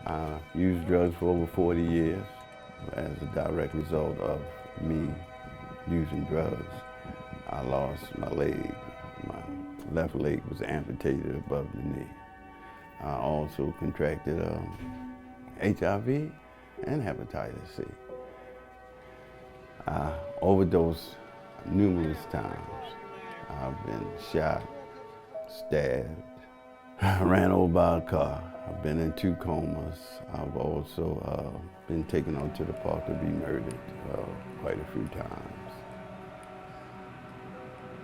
I used drugs for over 40 years as a direct result of me using drugs. I lost my leg. My left leg was amputated above the knee. I also contracted HIV and hepatitis C. I overdosed numerous times. I've been shot, stabbed, ran over by a car. I've been in 2 comas. I've also been taken out to the park to be murdered quite a few times.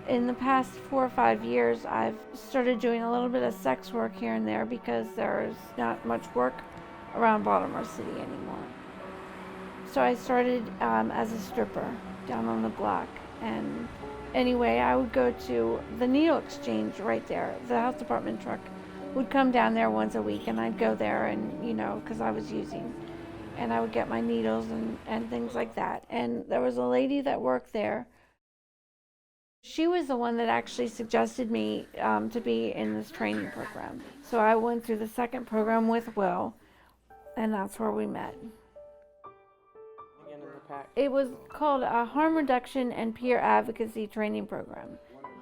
In the past 4 or 5 years, I've started doing a little bit of sex work here and there because there's not much work around Baltimore City anymore. So I started as a stripper down on the block. And anyway, I would go to the needle exchange right there. The health department truck would come down there once a week, and I'd go there and, because I was using. And I would get my needles and things like that. And there was a lady that worked there. She was the one that actually suggested me to be in this training program. So I went through the second program with Will, and that's where we met. It was called a Harm Reduction and Peer Advocacy Training Program.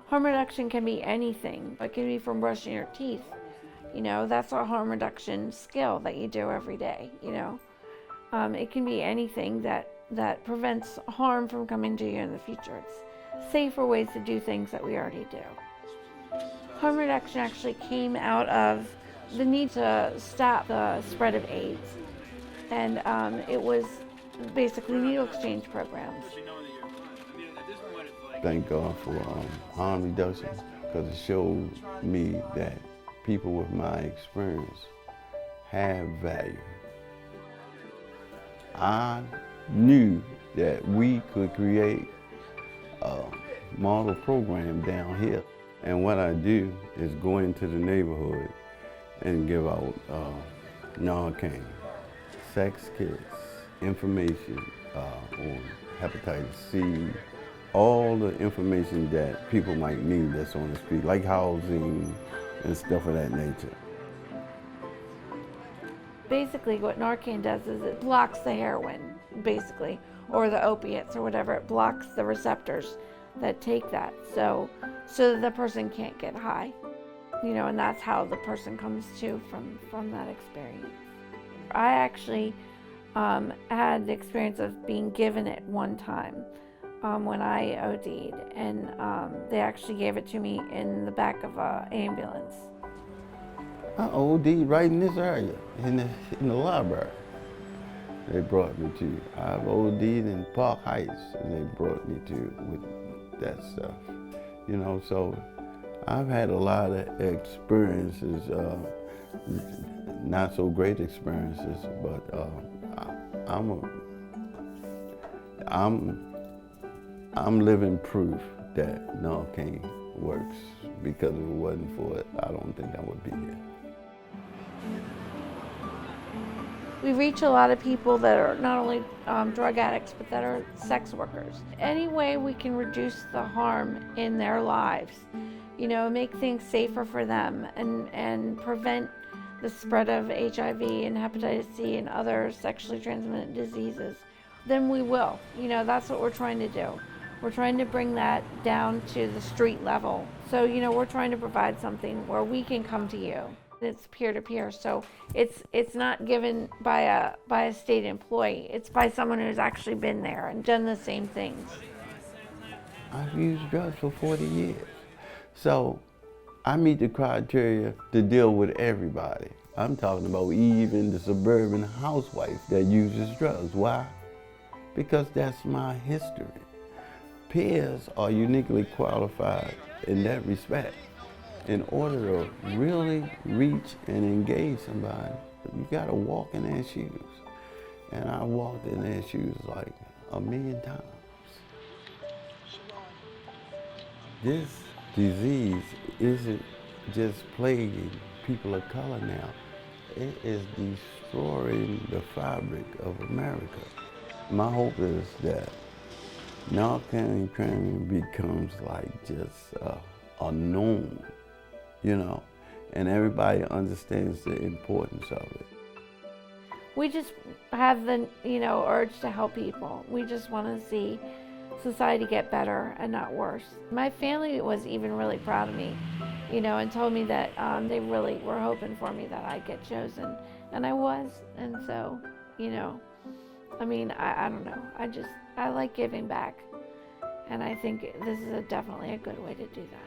Harm reduction can be anything. It can be from brushing your teeth. That's a harm reduction skill that you do every day, It can be anything that prevents harm from coming to you in the future. It's safer ways to do things that we already do. Harm reduction actually came out of the need to stop the spread of AIDS. And it was basically needle exchange programs. Thank God for harm reduction, because it showed me that people with my experience have value. I knew that we could create a model program down here. And what I do is go into the neighborhood and give out Narcan, sex kits, information on hepatitis C, all the information that people might need that's on the street, like housing and stuff of that nature. Basically, what Narcan does is it blocks the heroin, basically, or the opiates or whatever. It blocks the receptors that take that, so that the person can't get high, and that's how the person comes to from that experience. I actually had the experience of being given it one time when I OD'd, and they actually gave it to me in the back of an ambulance. I OD'd right in this area, in the library. They brought me to. I've OD'd in Park Heights, and they brought me to with that stuff. So I've had a lot of experiences, not so great experiences, but I'm living proof that Narcan works, because if it wasn't for it, I don't think I would be here. We reach a lot of people that are not only drug addicts, but that are sex workers. Any way we can reduce the harm in their lives, make things safer for them and prevent the spread of HIV and hepatitis C and other sexually transmitted diseases, then we will. That's what we're trying to do. We're trying to bring that down to the street level. So, we're trying to provide something where we can come to you. It's peer-to-peer, so it's not given by a state employee. It's by someone who's actually been there and done the same things. I've used drugs for 40 years. So I meet the criteria to deal with everybody. I'm talking about even the suburban housewife that uses drugs. Why? Because that's my history. Peers are uniquely qualified in that respect. In order to really reach and engage somebody, you gotta walk in their shoes. And I walked in their shoes like 1,000,000 times. This disease isn't just plaguing people of color now. It is destroying the fabric of America. My hope is that Narcan training becomes like just a norm, and everybody understands the importance of it. we just have the, urge to help people. We just want to see society get better and not worse. My family was even really proud of me, and told me that they really were hoping for me that I'd get chosen, and I was. And so, I don't know. I like giving back, and I think this is definitely a good way to do that.